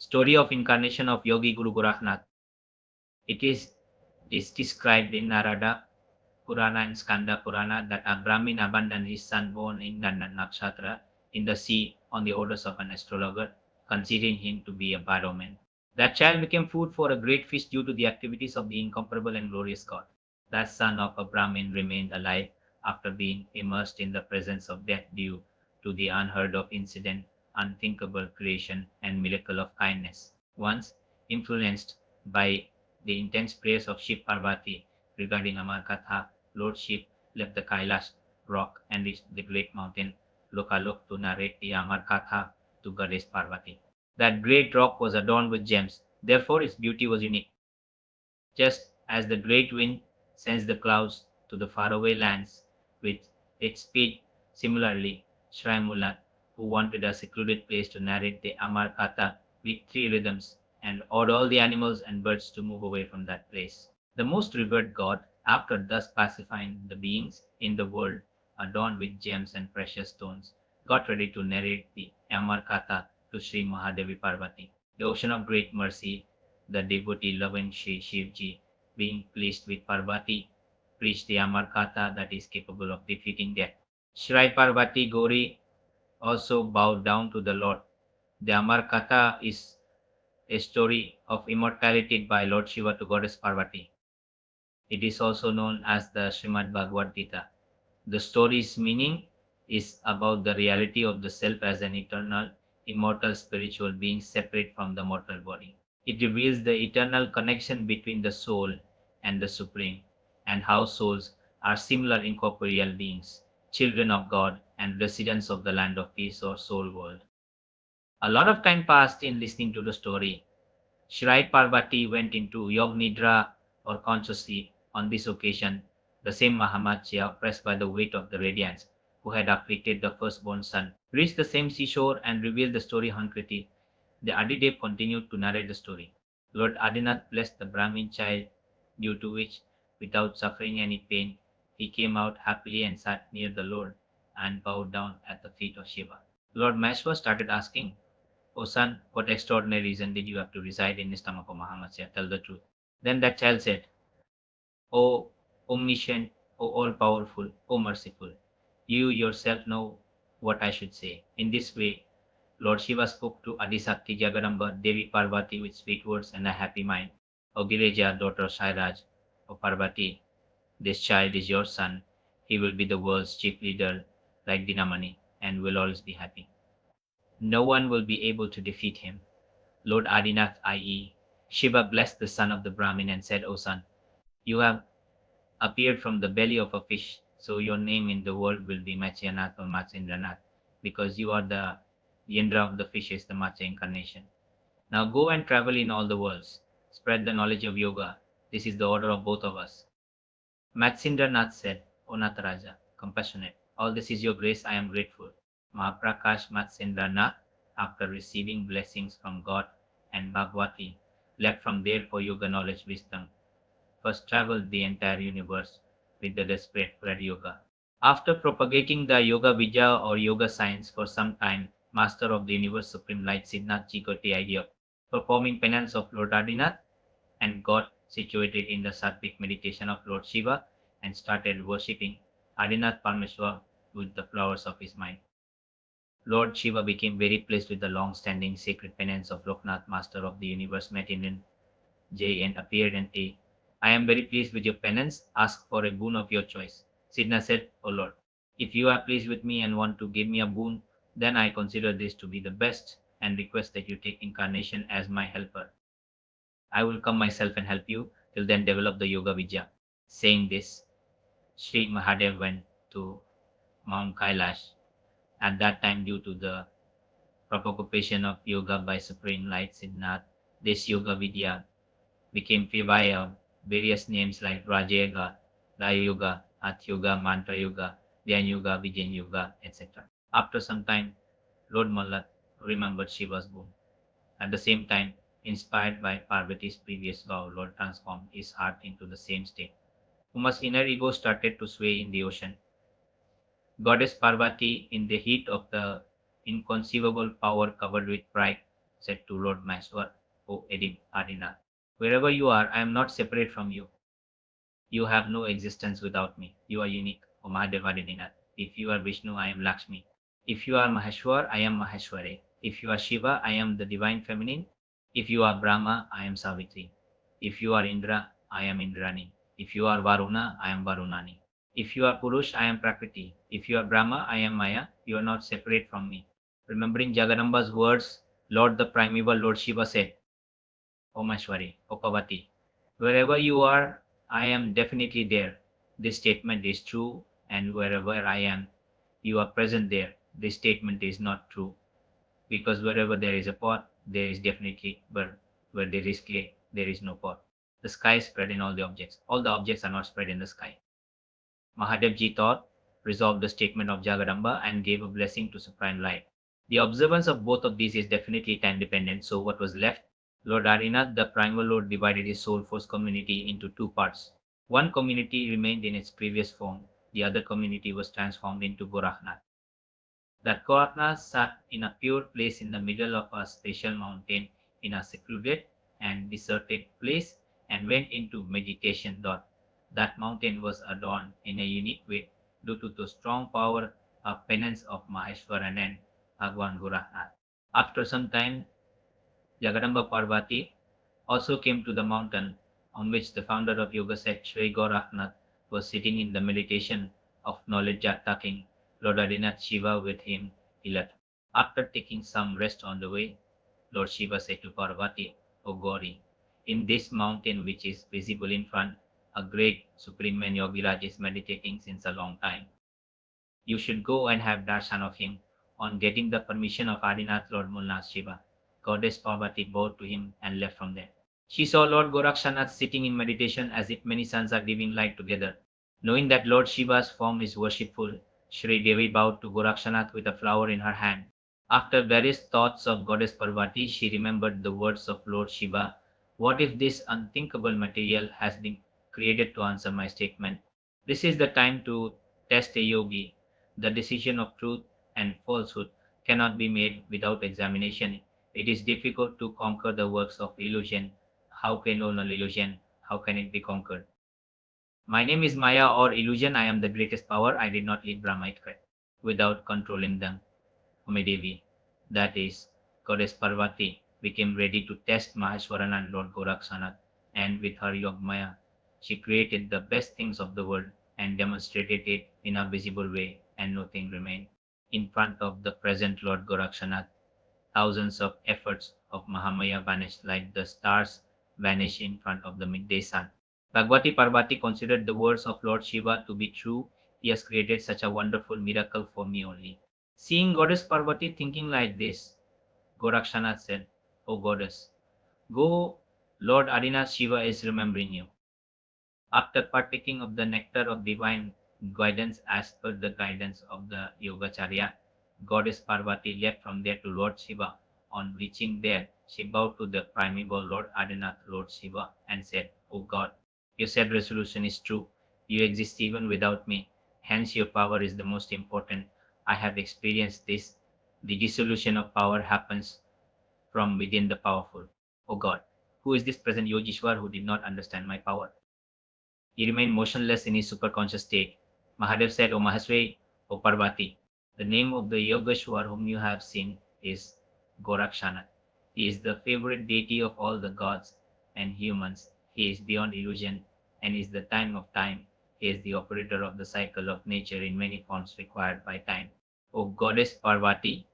Story of incarnation of Yogi Guru Gorakhnath. It is described in Narada Purana and Skanda Purana that a Brahmin abandoned his son born in the nakshatra in the sea on the orders of an astrologer, considering him to be a bad omen. That child became food for a great fish due to the activities of the incomparable and glorious God. That son of a Brahmin remained alive after being immersed in the presence of death due to the unheard of incident, unthinkable creation, and miracle of kindness. Once, influenced by the intense prayers of Shiv Parvati regarding Amar Katha, Lord Shiv left the Kailash rock and reached the great mountain Lokalok to narrate the Amar Katha to Goddess Parvati. That great rock was adorned with gems, therefore its beauty was unique. Just as the great wind sends the clouds to the faraway lands with its speed, similarly, Shri Mullah, who wanted a secluded place to narrate the Amar Katha with three rhythms, and ordered all the animals and birds to move away from that place. The most revered god, after thus pacifying the beings in the world adorned with gems and precious stones, got ready to narrate the Amar Katha to Sri Mahadevi Parvati. The ocean of great mercy, the devotee loving Sri Shivji, being pleased with Parvati, preached the Amar Katha that is capable of defeating death. Shri Parvati Gauri also bowed down to the Lord. The Amar Katha is a story of immortality by Lord Shiva to Goddess Parvati. It is also known as the Srimad Bhagavad Gita. The story's meaning is about the reality of the self as an eternal, immortal spiritual being separate from the mortal body. It reveals the eternal connection between the soul and the Supreme, and how souls are similar incorporeal beings, children of God, and residents of the land of peace or soul world. A lot of time passed in listening to the story. Shri Parvati went into Yog Nidra or conscious sleep. On this occasion, the same Mahamachya, oppressed by the weight of the radiance, who had afflicted the firstborn son, reached the same seashore and revealed the story Hankrit. The Adidev continued to narrate the story. Lord Adinath blessed the Brahmin child, due to which, without suffering any pain, he came out happily and sat near the Lord and bowed down at the feet of Shiva. Lord Maheshwar started asking, "O son, what extraordinary reason did you have to reside in the stomach of Mahamatsya? Tell the truth." Then that child said, "O omniscient, O all powerful, O merciful, you yourself know what I should say." In this way, Lord Shiva spoke to Adisakti Jagadamba, Devi Parvati with sweet words and a happy mind. "O Gireja, daughter of Sairaj, O Parvati, this child is your son. He will be the world's chief leader like Dinamani and will always be happy. No one will be able to defeat him." Lord Adinath, i.e., Shiva, blessed the son of the Brahmin and said, "O son, you have appeared from the belly of a fish, so your name in the world will be Matsyanath or Matsindranath, because you are the Yendra of the fishes, the Matsya incarnation. Now go and travel in all the worlds. Spread the knowledge of yoga. This is the order of both of us." Matsindranath said, "O Nataraja, compassionate, all this is your grace, I am grateful." Mahaprakash Matsindranath, after receiving blessings from God and Bhagwati, left from there for yoga knowledge wisdom. First traveled the entire universe with the desperate spread yoga. After propagating the yoga vidya or yoga science for some time, Master of the Universe Supreme Light Siddhnath Ji got the idea of performing penance of Lord Adinath and got situated in the sattvic meditation of Lord Shiva and started worshipping Adinath Parmeshwar with the flowers of his mind. Lord Shiva became very pleased with the long-standing sacred penance of Loknath, Master of the Universe, met in J and appeared and said, "I am very pleased with your penance. Ask for a boon of your choice." Siddhnath said, "O Lord, if you are pleased with me and want to give me a boon, then I consider this to be the best and request that you take Incarnation as my helper. I will come myself and help you. Till then, develop the Yoga Vidya." Saying this, Sri Mahadev went to Mount Kailash. At that time, due to the propagation of yoga by Supreme Light Siddhnath, this Yoga Vidya became via various names like Raja Yoga, Raya Yoga, Hatha Yoga, Mantra Yoga, Dhyan Yoga, Vijayan Yoga, etc. After some time, Lord Mallat remembered Shiva's boon. At the same time, inspired by Parvati's previous vow, Lord transformed his heart into the same state. Uma's inner ego started to sway in the ocean. Goddess Parvati, in the heat of the inconceivable power covered with pride, said to Lord Maheshwar, O Edip Adinath, wherever you are, I am not separate from you. You have no existence without me. You are unique, O Mahadevadinath. If you are Vishnu, I am Lakshmi. If you are Maheshwar, I am Maheshwari. If you are Shiva, I am the divine feminine. If you are Brahma, I am Savitri. If you are Indra, I am Indrani. If you are Varuna, I am Varunani. If you are Purush, I am Prakriti. If you are Brahma, I am Maya. You are not separate from me. Remembering Jagadamba's words, Lord the primeval Lord Shiva said, O Maheshwari, O Pavati, wherever you are, I am definitely there. This statement is true, and wherever I am, you are present there. This statement is not true, because wherever there is a pot, there is definitely bird. Where there is clay, there is no pot. The sky is spread in all the objects. All the objects are not spread in the sky. Mahadevji thought, resolved the statement of Jagadamba, and gave a blessing to supreme light. The observance of both of these is definitely time dependent, so what was left? Lord Arinath, the primal Lord, divided his soul force community into two parts. One community remained in its previous form, the other community was transformed into Gorakhnath. That Gorakhnath sat in a pure place in the middle of a special mountain in a secluded and deserted place and went into meditation. That mountain was adorned in a unique way due to the strong power of penance of Maheshwaran and Bhagwan Gorakhnath. After some time, Jagadamba Parvati also came to the mountain on which the founder of yoga sect Sri Gorakhnath was sitting in the meditation of knowledge talking. Lord Adinath Shiva with him he left. After taking some rest on the way, Lord Shiva said to Parvati, O Gauri, in this mountain which is visible in front, a great supreme man Yogiraj is meditating since a long time. You should go and have darshan of him. On getting the permission of Adinath, Lord Mulnath Shiva, Goddess Parvati bowed to him and left from there. She saw Lord Gorakshanath sitting in meditation as if many suns are giving light together. Knowing that Lord Shiva's form is worshipful, Sri Devi bowed to Gorakshanath with a flower in her hand. After various thoughts of Goddess Parvati, she remembered the words of Lord Shiva. What if this unthinkable material has been created to answer my statement? This is the time to test a yogi. The decision of truth and falsehood cannot be made without examination. It is difficult to conquer the works of illusion. How can own an illusion? How can it be conquered? My name is Maya or illusion. I am the greatest power. I did not leave Brahmite without controlling them. Umedevi, that is, Goddess Parvati, became ready to test Maheshwaran and Lord Gorakshanath, and with her Yogmaya, she created the best things of the world and demonstrated it in a visible way, and nothing remained. In front of the present Lord Gorakshanath, thousands of efforts of Mahamaya vanished like the stars vanish in front of the midday sun. Bhagwati Parvati considered the words of Lord Shiva to be true. He has created such a wonderful miracle for me only. Seeing Goddess Parvati thinking like this, Gorakshanath said, O Goddess, go, Lord Adinath Shiva is remembering you. After partaking of the nectar of divine guidance as per the guidance of the Yogacharya, Goddess Parvati left from there to Lord Shiva. On reaching there, she bowed to the primeval Lord Adinath, Lord Shiva, and said, O God, your said resolution is true. You exist even without me. Hence, your power is the most important. I have experienced this. The dissolution of power happens from within the powerful. O God, who is this present Yogishwar who did not understand my power? He remained motionless in his superconscious state. Mahadev said, O Mahaswari, O Parvati, the name of the Yogeshwar whom you have seen is Gorakshanath. He is the favorite deity of all the gods and humans. He is beyond illusion and is the time of time. He is the operator of the cycle of nature in many forms required by time. O Goddess Parvati,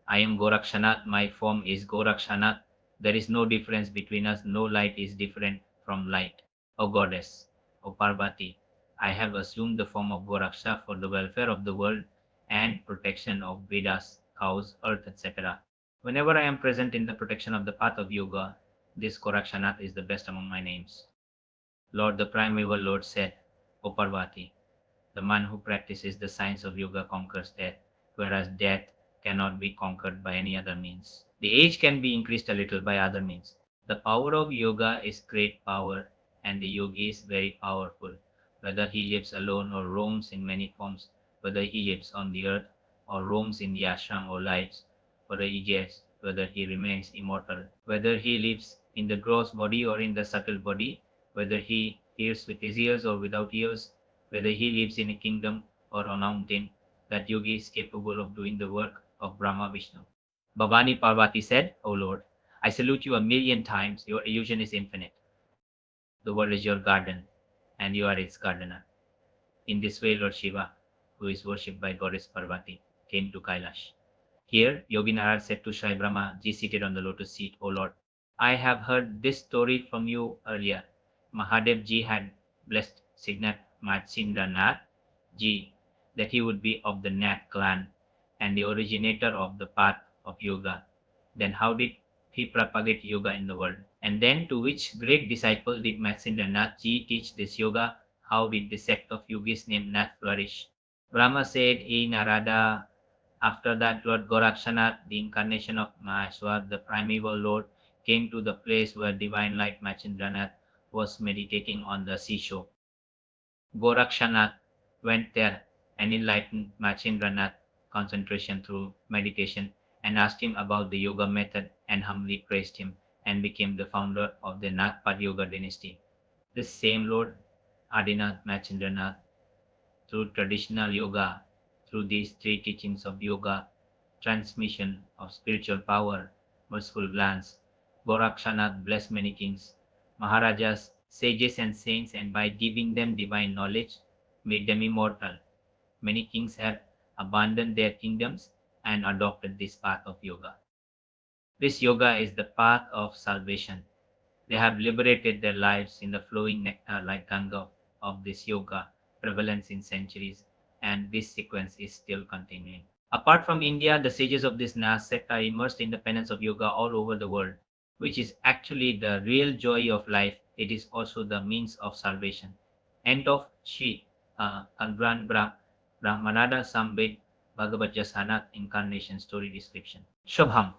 I am Gorakshanath. My form is Gorakshanath. There is no difference between us. No light is different from light. O Goddess, O Parvati, I have assumed the form of Goraksha for the welfare of the world and protection of Vedas, cows, earth, etc. Whenever I am present in the protection of the path of yoga, this Gorakshanath is the best among my names. Lord, the primeval Lord said, O Parvati, the man who practices the science of yoga conquers death, whereas death cannot be conquered by any other means. The age can be increased a little by other means. The power of yoga is great power, and the yogi is very powerful. Whether he lives alone or roams in many forms, whether he lives on the earth or roams in the ashram or lives, whether he whether he remains immortal, whether he lives in the gross body or in the subtle body, whether he hears with his ears or without ears, whether he lives in a kingdom or on a mountain, that yogi is capable of doing the work of Brahma Vishnu. Bhavani Parvati said, O Lord, I salute you 1,000,000 times. Your illusion is infinite. The world is your garden, and you are its gardener. In this way, Lord Shiva, who is worshipped by goddess Parvati, came to Kailash. Here, Yogi Narad said to Sai Brahma, Ji seated on the lotus seat, O Lord, I have heard this story from you earlier. Mahadev Ji had blessed Signat Machindranath Ji that he would be of the Nath clan and the originator of the path of yoga. Then how did he propagate yoga in the world? And then to which great disciple did Machindranath Ji teach this yoga? How did the sect of yogis named Nath flourish? Brahma said, E Narada, after that Lord Gorakhnath, the incarnation of Maheshwar, the primeval Lord, came to the place where divine light Machindranath was meditating on the seashore. Gorakhnath went there and enlightened Machindranath concentration through meditation and asked him about the yoga method and humbly praised him and became the founder of the Nathpad Yoga dynasty. This same Lord Adinath Machindranath, through traditional yoga, through these three teachings of yoga, transmission of spiritual power, merciful glance, Gorakhnath blessed many kings, Maharajas, sages, and saints, and by giving them divine knowledge, made them immortal. Many kings have abandoned their kingdoms and adopted this path of yoga. This yoga is the path of salvation. They have liberated their lives in the flowing nectar like Ganga of this yoga, prevalent in centuries, and this sequence is still continuing. Apart from India, the sages of this Nas sect are immersed in the penance of yoga all over the world, which is actually the real joy of life. It is also the means of salvation. End of Shri Kalbran Brahmanada Sambed Bhagavad Jasanath Incarnation Story Description. Shubham.